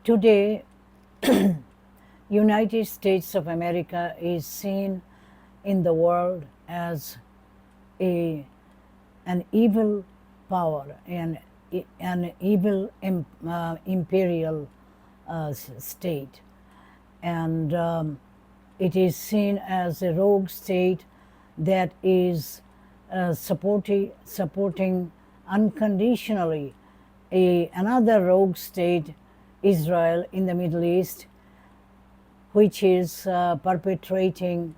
Today, United States of America is seen in the world as an evil power, an evil imperial state. And it is seen as a rogue state that is supporting unconditionally another rogue state, Israel, in the Middle East, which is perpetrating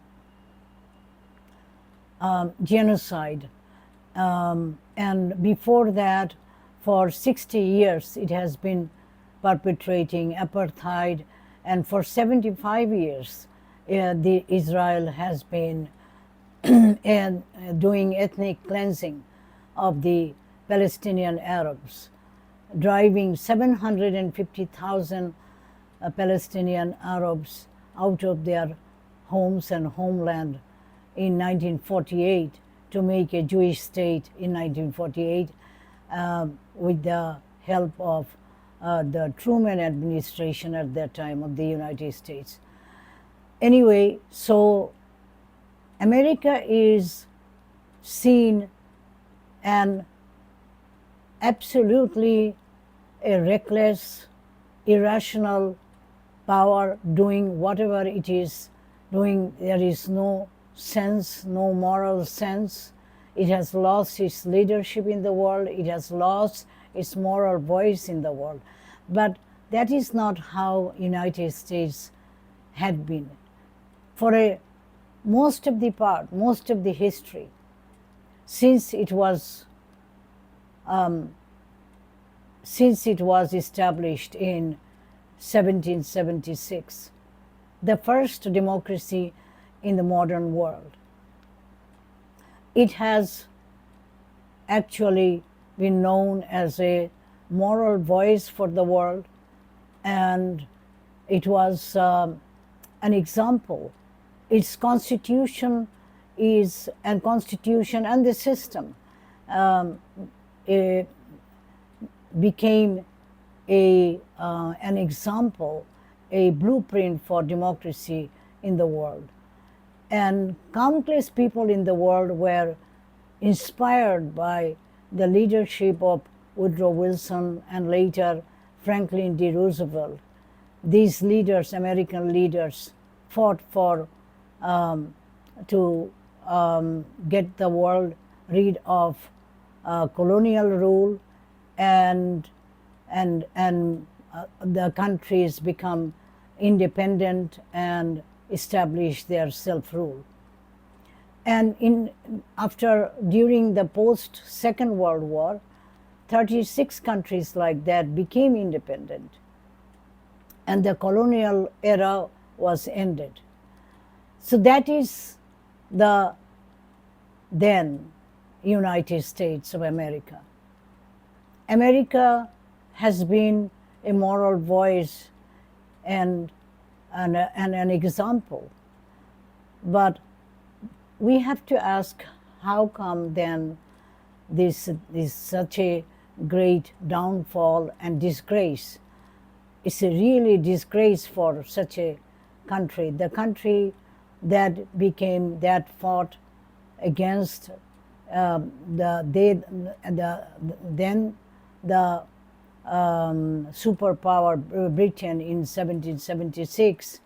genocide. And before that, for 60 years, it has been perpetrating apartheid, and for 75 years, Israel has been doing ethnic cleansing of the Palestinian Arabs, driving 750,000 Palestinian Arabs out of their homes and homeland in 1948 to make a Jewish state in 1948 with the help of the Truman administration at that time of the United States. Anyway, so America is seen an absolutely a reckless, irrational power doing whatever it is doing. There is no sense, no moral sense. It has lost its leadership in the world. It has lost its moral voice in the world. But that is not how United States had been. For most of the history, since it was established in 1776, the first democracy in the modern world, it has actually been known as a moral voice for the world, and it was an example. Its constitution and the system became an example, a blueprint for democracy in the world. And countless people in the world were inspired by the leadership of Woodrow Wilson and later Franklin D. Roosevelt. These leaders, American leaders, fought for to get the world rid of colonial rule, and the countries become independent and establish their self-rule. And during the post-Second World War, 36 countries like that became independent, and the colonial era was ended. So that is the then United States of America. America has been a moral voice and an example. But we have to ask, how come then this such a great downfall and disgrace? It's a really disgrace for such a country, the country that fought against the superpower Britain in 1776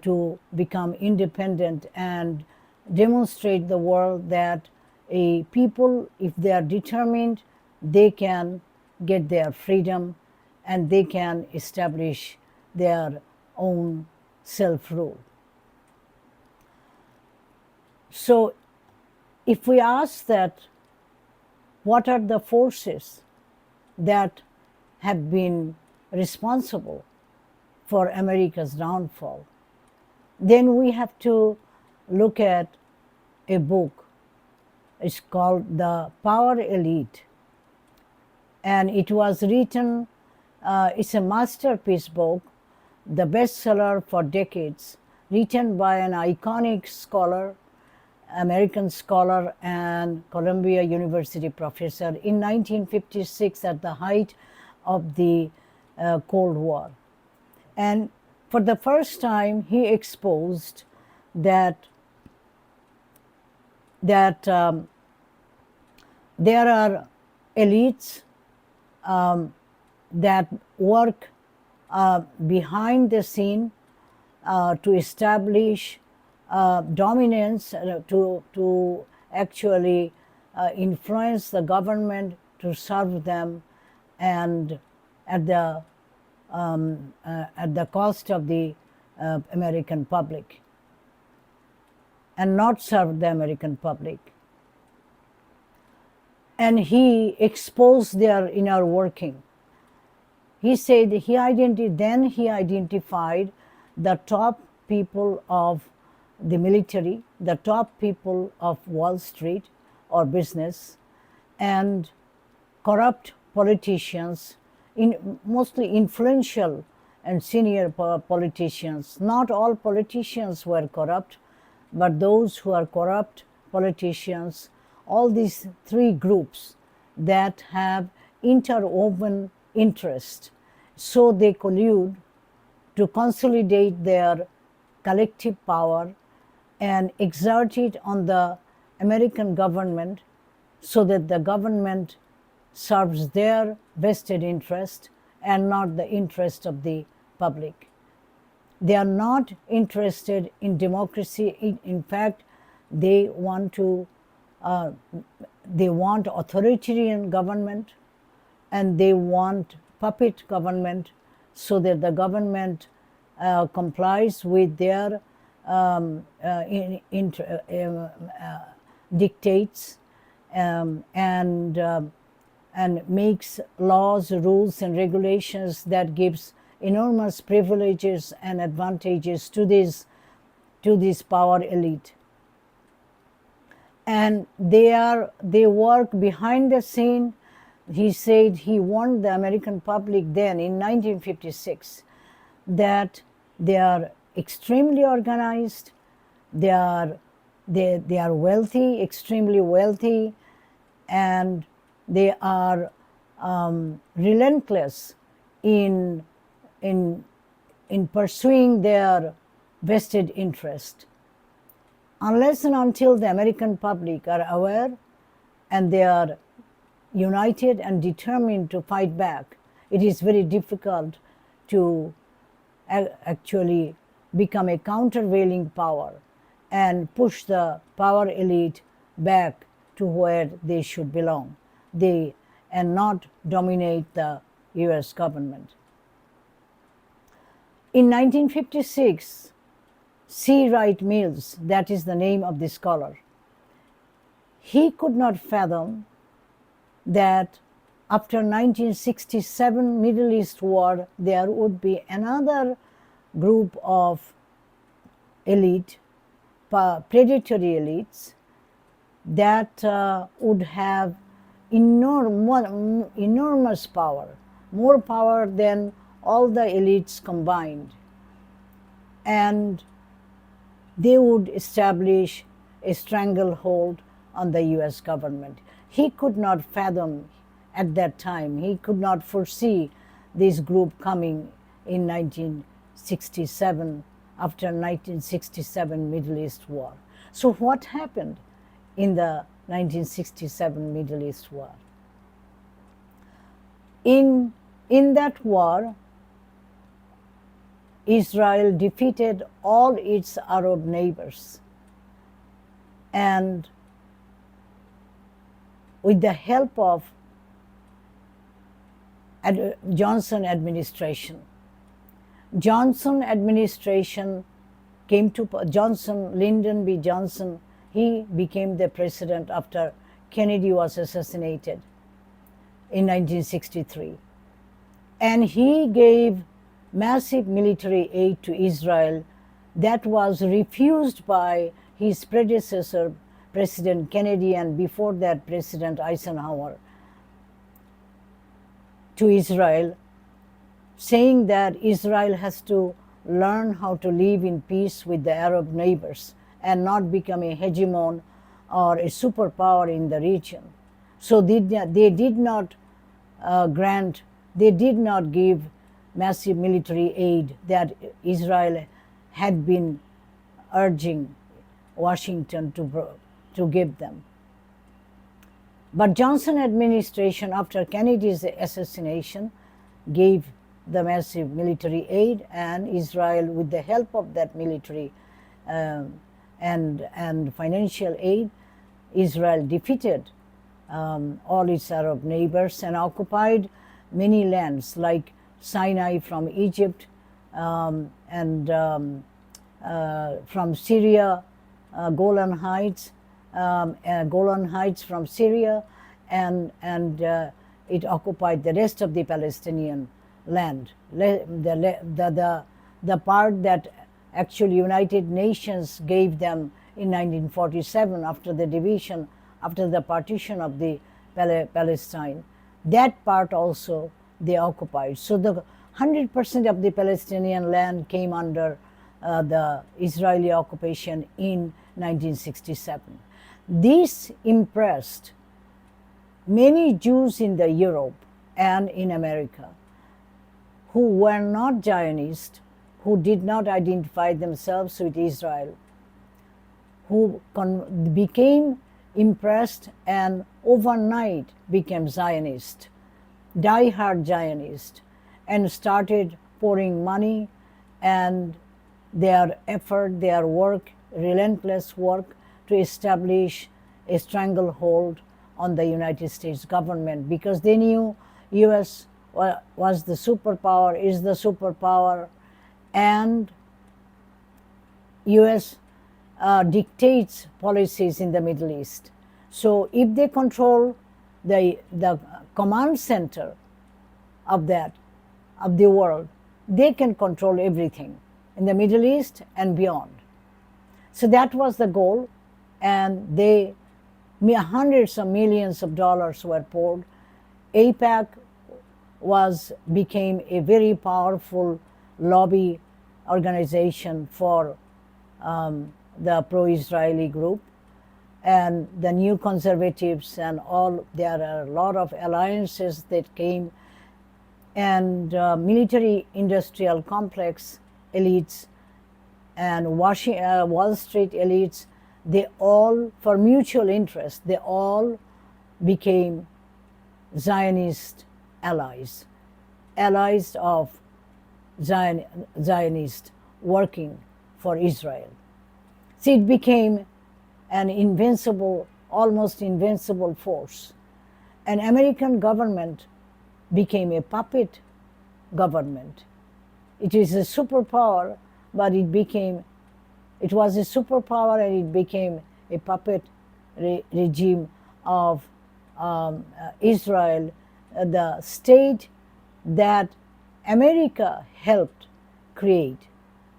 to become independent and demonstrate the world that a people, if they are determined, they can get their freedom and they can establish their own self-rule. So if we ask that, what are the forces that have been responsible for America's downfall, then we have to look at a book. It's called The Power Elite, and it was written, it's a masterpiece book, the bestseller for decades, written by an iconic scholar, American scholar and Columbia University professor in 1956 at the height of the Cold War. And for the first time, he exposed that that there are elites that work behind the scene to establish dominance, to actually influence the government to serve them, and at the cost of the American public, and not serve the American public. And he exposed their inner working. He said he identified the top people of the military, the top people of Wall Street or business, and corrupt politicians, mostly influential and senior politicians. Not all politicians were corrupt, but those who are corrupt politicians, all these three groups that have interwoven interest, so they collude to consolidate their collective power and exert it on the American government, so that the government serves their vested interest and not the interest of the public. They are not interested in democracy. In fact, they want authoritarian government, and they want puppet government, so that the government complies with their dictates, and makes laws, rules, and regulations that gives enormous privileges and advantages to this power elite. And they work behind the scene. He said he warned the American public then in 1956 that they are extremely organized, they are wealthy, extremely wealthy, and they are relentless in pursuing their vested interest. Unless and until the American public are aware and they are united and determined to fight back, it is very difficult to actually become a countervailing power and push the power elite back to where they should belong, and not dominate the US government. In 1956, C. Wright Mills, that is the name of the scholar, he could not fathom that after 1967 Middle East war, there would be another group of elite, predatory elites, that would have enormous power, more power than all the elites combined. And they would establish a stranglehold on the US government. He could not fathom at that time, he could not foresee this group coming in 1967, after 1967 Middle East war. So what happened in the 1967 Middle East war? In that war, Israel defeated all its Arab neighbors, and with the help of Johnson administration. Johnson administration came to Lyndon B. Johnson. He became the president after Kennedy was assassinated in 1963. And he gave massive military aid to Israel that was refused by his predecessor, President Kennedy, and before that, President Eisenhower, to Israel, saying that Israel has to learn how to live in peace with the Arab neighbors and not become a hegemon or a superpower in the region. So they did not give massive military aid that Israel had been urging Washington to give them. But Johnson administration, after Kennedy's assassination, gave the massive military aid, and Israel, with the help of that military and financial aid, Israel defeated all its Arab neighbors and occupied many lands like Sinai from Egypt, and from Syria, Golan Heights from Syria, and it occupied the rest of the Palestinian land. The part that actually United Nations gave them in 1947 after the division, after the partition of the Palestine, that part also they occupied. So the 100% of the Palestinian land came under the Israeli occupation in 1967. This impressed many Jews in the Europe and in America who were not Zionists, who did not identify themselves with Israel, who became impressed and overnight became Zionist, die-hard Zionist, and started pouring money and their effort, their work, relentless work to establish a stranglehold on the United States government, because they knew US was the superpower, is the superpower, and US dictates policies in the Middle East. So if they control the command center of the world, they can control everything in the Middle East and beyond. So that was the goal, and hundreds of millions of dollars were poured. AIPAC became a very powerful lobby organization for the pro-Israeli group, and the new conservatives and all. There are a lot of alliances that came, and military industrial complex elites and Wall Street elites, they all, for mutual interest, they all became Zionist allies of Zionists working for Israel. So it became an invincible, almost invincible force. And American government became a puppet government. It is a superpower, but it was a superpower and it became a puppet regime of Israel, the state that America helped create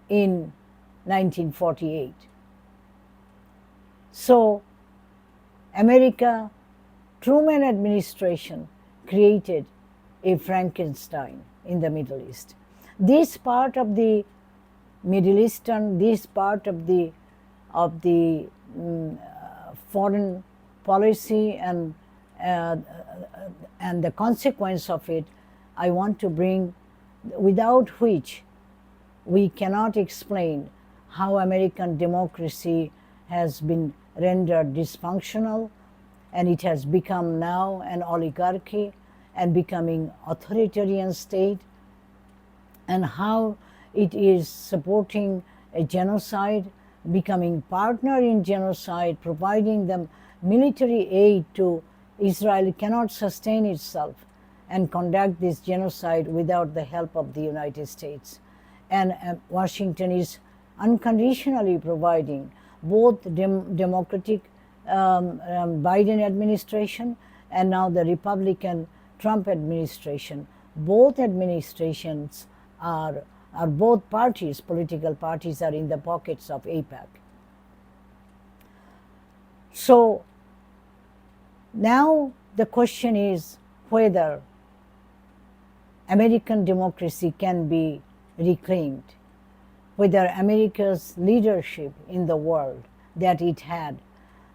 in 1948. So America, Truman administration created a Frankenstein in the Middle East. This part of the Middle Eastern, this part of the foreign policy and the consequence of it, I want to bring, without which we cannot explain how American democracy has been rendered dysfunctional, and it has become now an oligarchy and becoming authoritarian state, and how it is supporting a genocide, becoming partner in genocide, providing them military aid to Israel, cannot sustain itself and conduct this genocide without the help of the United States. And Washington is unconditionally providing both Democratic Biden administration and now the Republican Trump administration. Both administrations are both parties, political parties, are in the pockets of AIPAC. So now the question is whether American democracy can be reclaimed, whether America's leadership in the world that it had,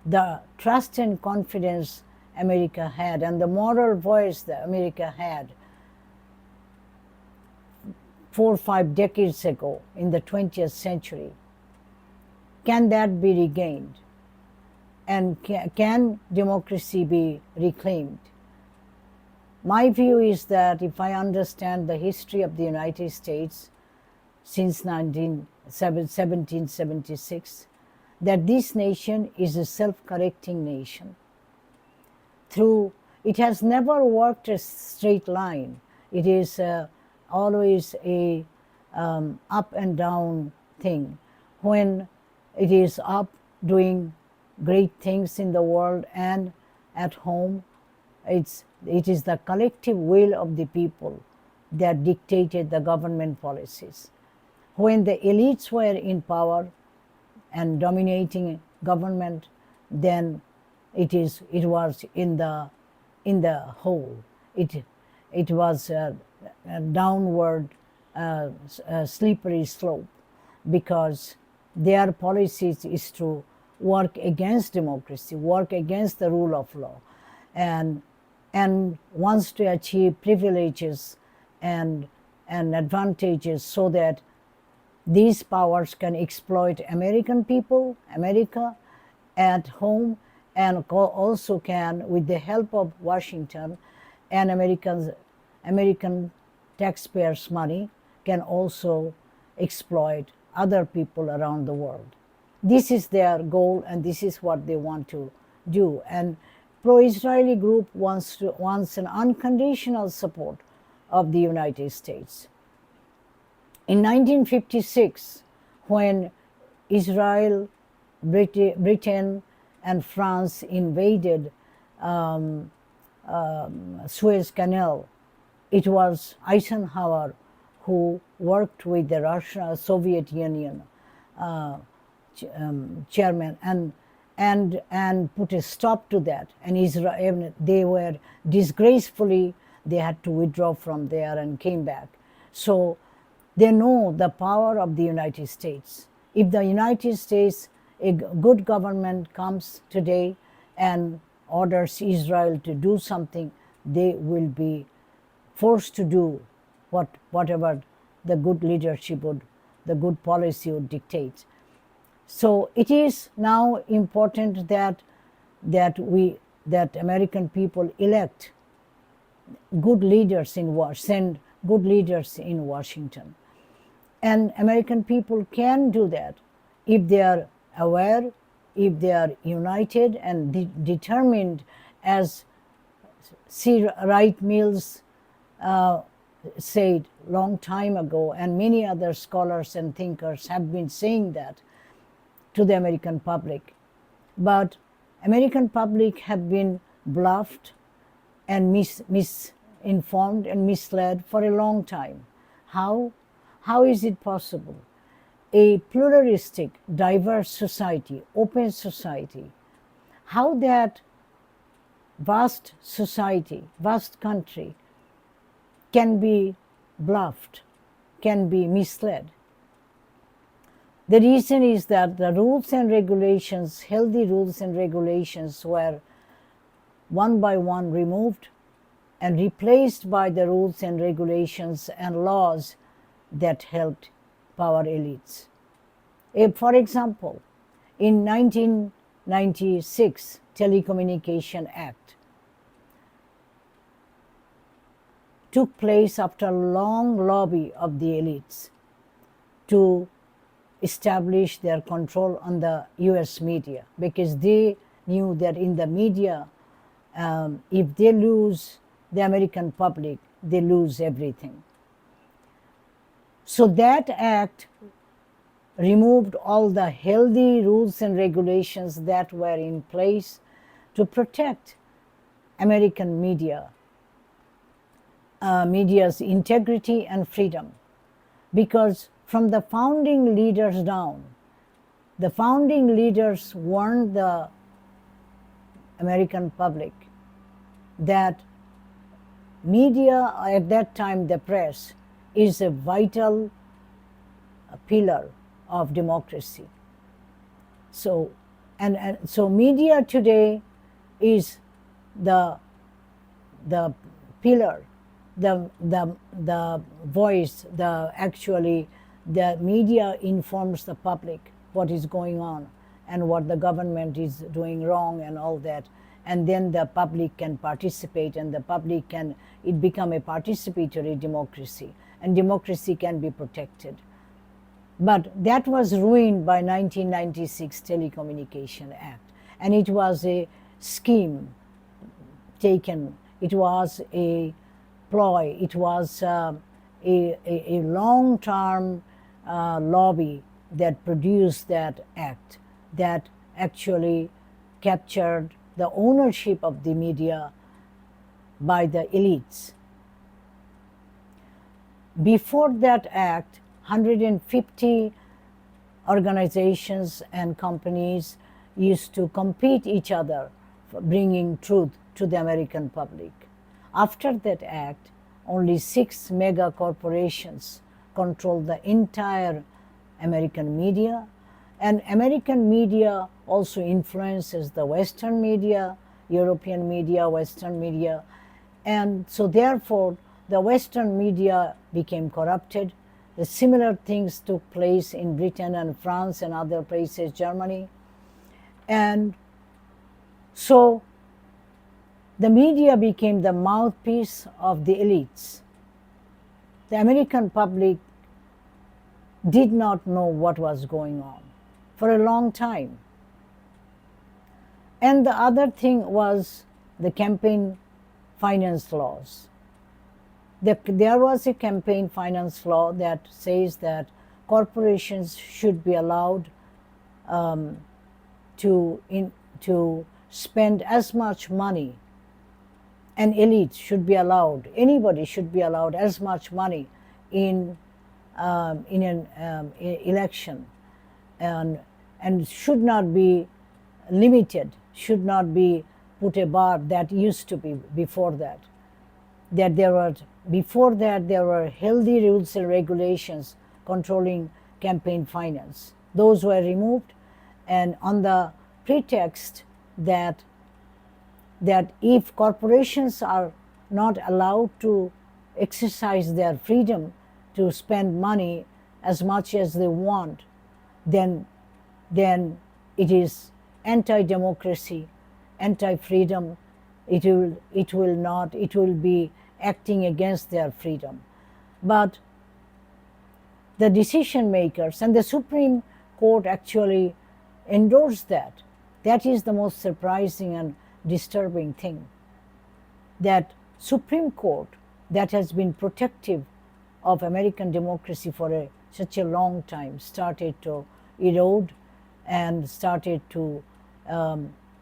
the trust and confidence America had, and the moral voice that America had, 4 or 5 decades ago in the 20th century, can that be regained? And can democracy be reclaimed? My view is that if I understand the history of the United States since 1776, that this nation is a self-correcting nation. It has never worked a straight line. It is always a up and down thing. When it is up, doing great things in the world and at home, it is the collective will of the people that dictated the government policies. When the elites were in power and dominating government, then it was in the whole. It was a downward slippery slope, because their policies is to work against democracy, work against the rule of law, and wants to achieve privileges and advantages so that these powers can exploit American people, America at home, and also can, with the help of Washington and American taxpayers' money, can also exploit other people around the world. This is their goal, and this is what they want to do. And pro-Israeli group wants an unconditional support of the United States. In 1956, when Israel, Britain, and France invaded Suez Canal, it was Eisenhower who worked with the Soviet Union chairman and put a stop to that. And Israel, they were disgracefully, they had to withdraw from there and came back. So they know the power of the United States. If the United States, a good government comes today and orders Israel to do something, they will be forced to do whatever the good leadership the good policy would dictate. So it is now important that American people elect good leaders send good leaders in Washington. And American people can do that if they are aware, if they are united and determined, as C. Wright Mills said long time ago, and many other scholars and thinkers have been saying that to the American public. But American public have been bluffed and misinformed and misled for a long time. How? How is it possible? A pluralistic, diverse society, open society, how that vast society, vast country can be bluffed, can be misled? The reason is that the rules and regulations, healthy rules and regulations, were one by one removed and replaced by the rules and regulations and laws that helped power elites. For example, in 1996 Telecommunication Act took place after a long lobby of the elites to establish their control on the US media, because they knew that in the media, if they lose the American public, they lose everything. So that act removed all the healthy rules and regulations that were in place to protect American media's integrity and freedom. Because from the founding leaders down, the founding leaders warned the American public that media, at that time the press, is a vital pillar of democracy. So, so media today is the pillar the voice, actually the media informs the public what is going on and what the government is doing wrong and all that, and then the public can participate, and the public can, it become a participatory democracy, and democracy can be protected. But that was ruined by 1996 Telecommunication Act, and it was a scheme taken, it was a ploy, it was a long-term lobby that produced that act, that actually captured the ownership of the media by the elites. Before that act, 150 organizations and companies used to compete each other for bringing truth to the American public. After that act, only 6 mega corporations control the entire American media, and American media also influences the Western media, European media, Western media, and so therefore the Western media became corrupted. The similar things took place in Britain and France and other places, Germany. And so the media became the mouthpiece of the elites. The American public did not know what was going on for a long time. And the other thing was the campaign finance laws. There was a campaign finance law that says that corporations should be allowed to spend as much money, and elites should be allowed, anybody should be allowed as much money in an election, and should not be limited, should not be put a bar that used to be before that. Before that there were healthy rules and regulations controlling campaign finance. Those were removed, and on the pretext that if corporations are not allowed to exercise their freedom to spend money as much as they want, then it is anti-democracy, anti-freedom. It will be acting against their freedom. But the decision makers and the Supreme Court actually endorsed that. That is the most surprising and disturbing thing, that Supreme Court, that has been protective of American democracy for such a long time, started to erode and started to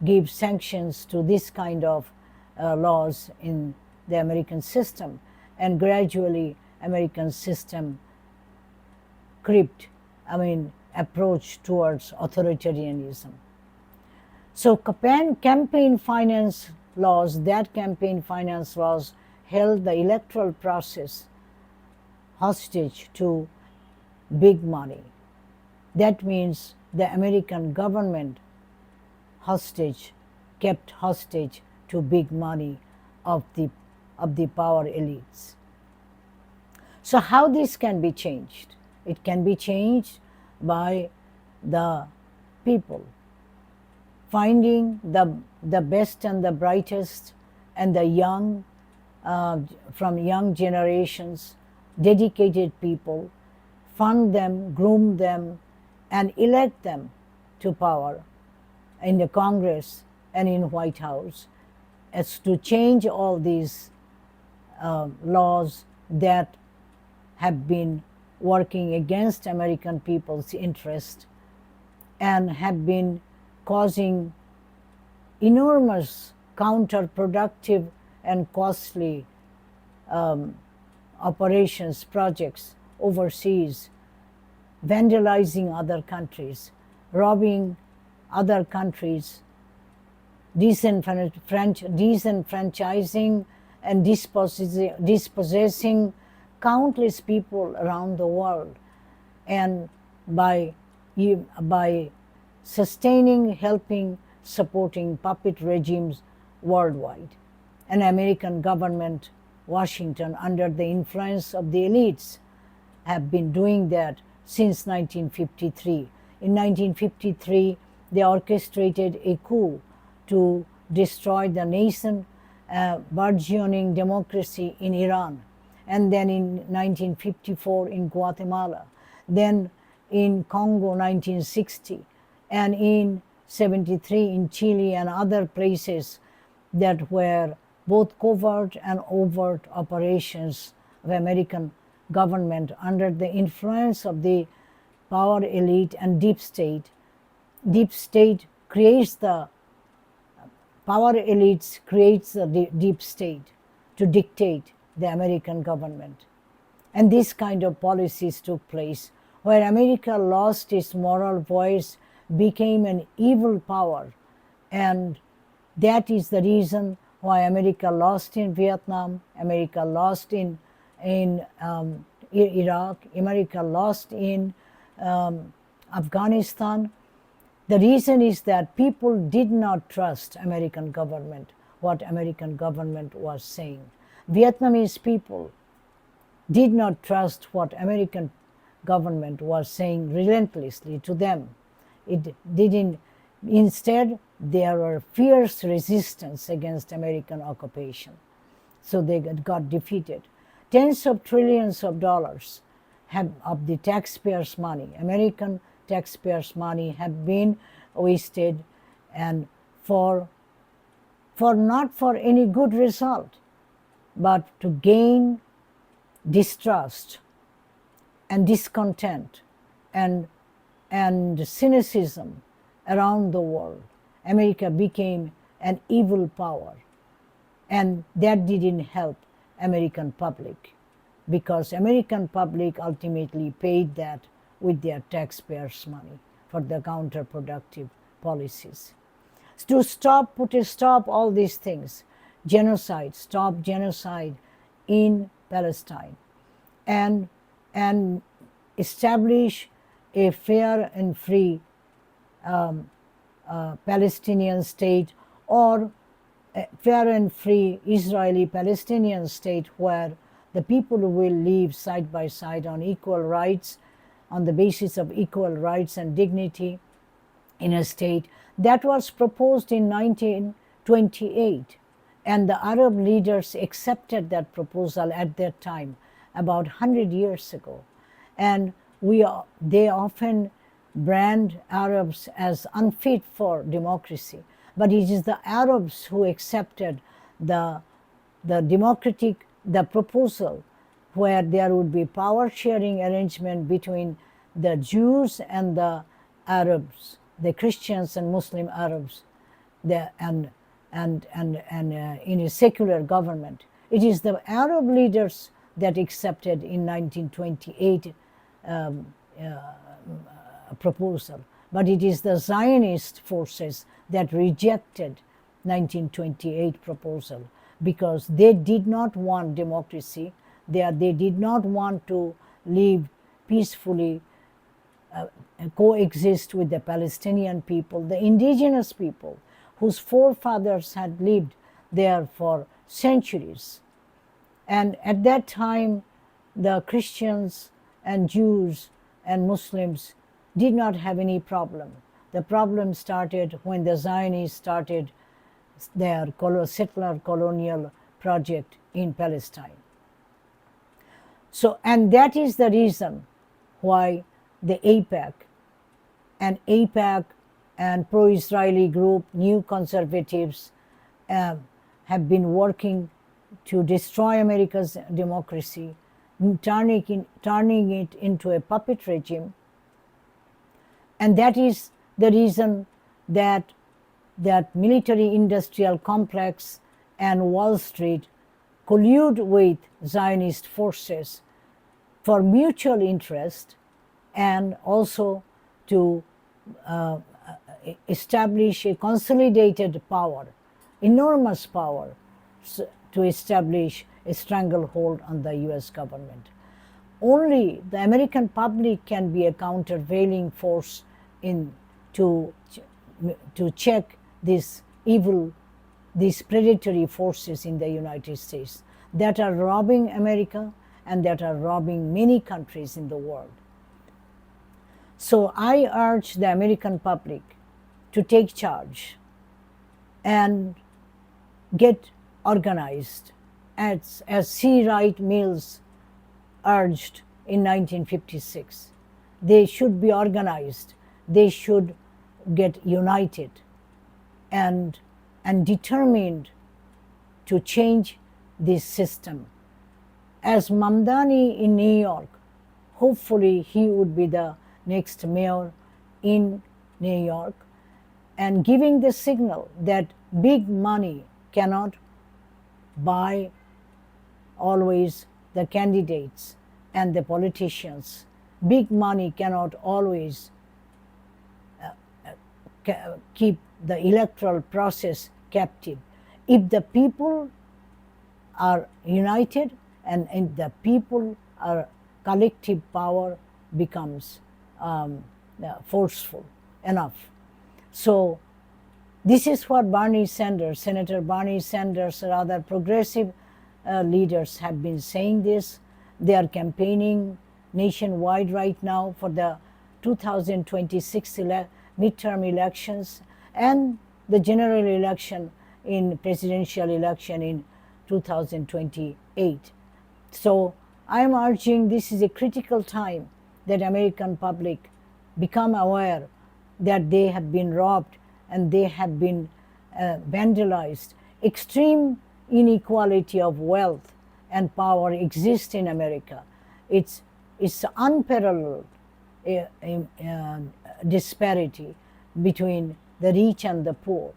give sanctions to this kind of laws in the American system, and gradually American system approach towards authoritarianism. So campaign finance laws, held the electoral process hostage to big money. That means the American government kept hostage to big money of the power elites. So how this can be changed? It can be changed by the people finding the best and the brightest and the young, from young generations, dedicated people, fund them, groom them, and elect them to power in the Congress and in White House, as to change all these laws that have been working against American people's interest and have been causing enormous counterproductive and costly operations, projects overseas, vandalizing other countries, robbing other countries, disenfranchising and dispossessing countless people around the world, and by sustaining, helping, supporting puppet regimes worldwide. And American government Washington, under the influence of the elites, have been doing that since 1953. In 1953, they orchestrated a coup to destroy the nascent burgeoning democracy in Iran, and then in 1954 in Guatemala, then in Congo 1960, and in 73 in Chile and other places that were both covert and overt operations of American government under the influence of the power elite and deep state. Deep state creates the power elites, creates the deep state to dictate the American government. And this kind of policies took place where America lost its moral voice, became an evil power, and that is the reason why America lost in Vietnam, America lost in Iraq, America lost in Afghanistan. The reason is that people did not trust American government, what American government was saying. Vietnamese people did not trust what American government was saying relentlessly to them. It didn't. Instead, there were fierce resistance against American occupation. So they got defeated. Tens of trillions of dollars of the taxpayers' money, American taxpayers' money, have been wasted, and for not for any good result, but to gain distrust and discontent and cynicism around the world. America became an evil power, and that didn't help American public, because American public ultimately paid that with their taxpayers' money for the counterproductive policies. To put a stop all these things, genocide, stop genocide in Palestine, and establish a fair and free Palestinian state, or a fair and free Israeli-Palestinian state where the people will live side by side on equal rights, on the basis of equal rights and dignity in a state. That was proposed in 1928, and the Arab leaders accepted that proposal at that time, about 100 years ago. And they often brand Arabs as unfit for democracy, but it is the Arabs who accepted the proposal where there would be power sharing arrangement between the Jews and the Arabs, the Christians and Muslim Arabs, and in a secular government. It is the Arab leaders that accepted in 1928 proposal, but it is the Zionist forces that rejected 1928 proposal, because they did not want democracy. They did not want to live peacefully, coexist with the Palestinian people, the indigenous people whose forefathers had lived there for centuries. And at that time, the Christians and Jews and Muslims did not have any problem. The problem started when the Zionists started their settler colonial project in Palestine. So, and that is the reason why the AIPAC and pro-Israeli group, New Conservatives, have been working to destroy America's democracy, turning it into a puppet regime. And that is the reason that military-industrial complex and Wall Street collude with Zionist forces for mutual interest, and also to establish a consolidated power, enormous power, to establish a stranglehold on the US government. Only the American public can be a countervailing force to check these predatory forces in the United States. that are robbing America and that are robbing many countries in the world. So I urge the American public to take charge and get organized, as C. Wright Mills urged in 1956. They should be organized, they should get united and determined to change this system. As Mamdani in New York, hopefully he would be the next mayor in New York, and giving the signal that big money cannot buy always the candidates and the politicians. Big money cannot always keep the electoral process captive. If the people are united and if the people are, collective power becomes forceful enough. So this is what Bernie Sanders, Senator Bernie Sanders, or other progressive leaders have been saying this. They are campaigning nationwide right now for the 2026 midterm elections and the general election in presidential election in 2028. So I am urging this is a critical time that American public become aware that they have been robbed and they have been vandalized. Extreme inequality of wealth and power exists in America. It's unparalleled disparity between the rich and the poor.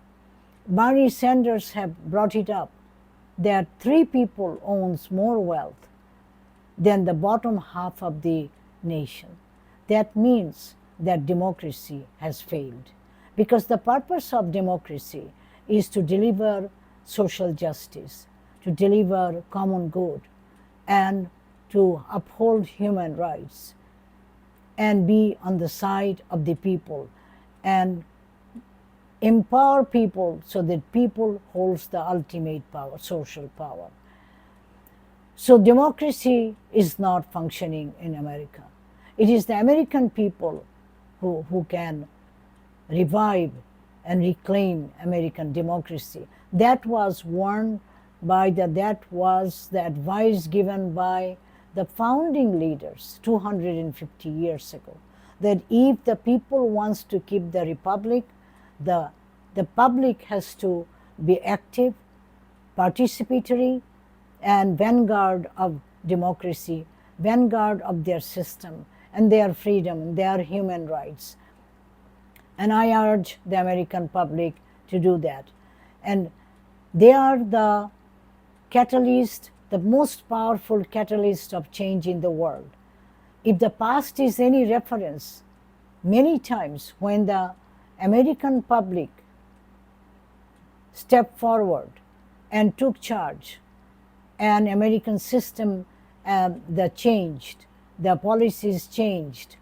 Bernie Sanders have brought it up that 3 people owns more wealth than the bottom half of the nation. That means that democracy has failed, because the purpose of democracy is to deliver social justice, to deliver common good, and to uphold human rights and be on the side of the people and empower people so that people holds the ultimate power, social power. So democracy is not functioning in America. It is the American people who can revive and reclaim American democracy. That was warned by that was the advice given by the founding leaders 250 years ago, that if the people wants to keep the republic, the public has to be active, participatory, and vanguard of democracy, vanguard of their system and their freedom, their human rights. And I urge the American public to do that. And they are the catalyst, the most powerful catalyst of change in the world. If the past is any reference, many times when the American public stepped forward and took charge, and American system changed, the policies changed,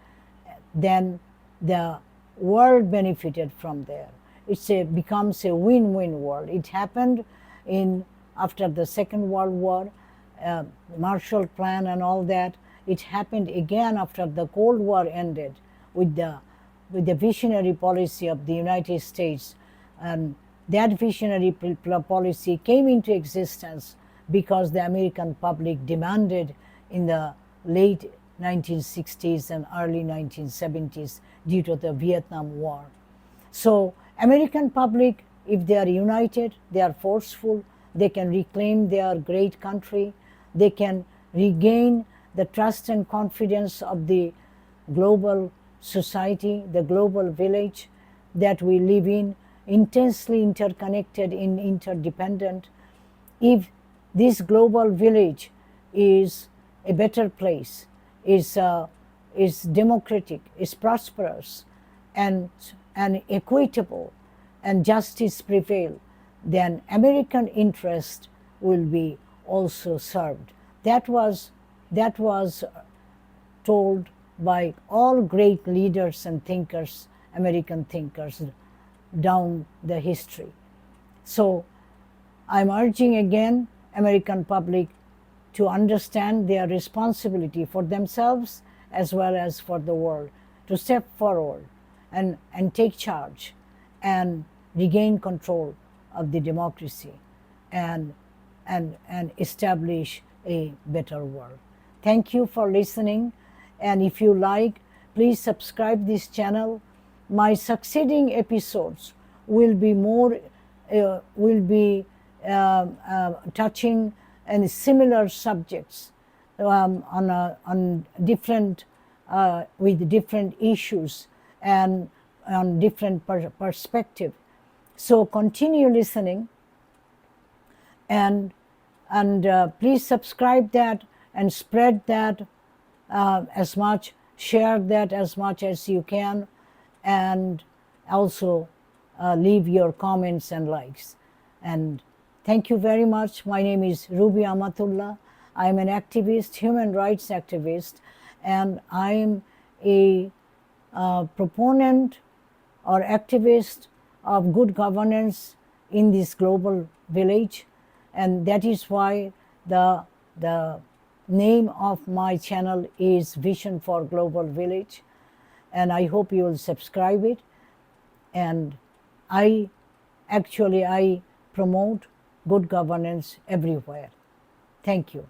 then the world benefited from there. It becomes a win-win world. It happened after the Second World War, Marshall Plan and all that. It happened again after the Cold War ended with the visionary policy of the United States. That visionary policy came into existence because the American public demanded in the late 1960s and early 1970s due to the Vietnam War. So American public, if they are united, they are forceful, they can reclaim their great country, they can regain the trust and confidence of the global society, the global village that we live in, intensely interconnected and interdependent. If this global village is a better place, is democratic, is prosperous, and equitable, and justice prevail, then American interest will be also served. That was told by all great leaders and thinkers, American thinkers, down the history. So I'm urging again American public to understand their responsibility for themselves as well as for the world, to step forward and take charge and regain control of the democracy and establish a better world. Thank you for listening, and if you like, please subscribe this channel. My succeeding episodes will be more touching and similar subjects on different with different issues and on different perspective. So continue listening, and please subscribe that and spread that as much, share that as much as you can, and also leave your comments and likes. And thank you very much. My name is Ruby Amatulla. I am an activist, human rights activist, and I am a proponent or activist of good governance in this global village, and that is why the name of my channel is Vision for Global Village, and I hope you will subscribe it. And I promote good governance everywhere. Thank you.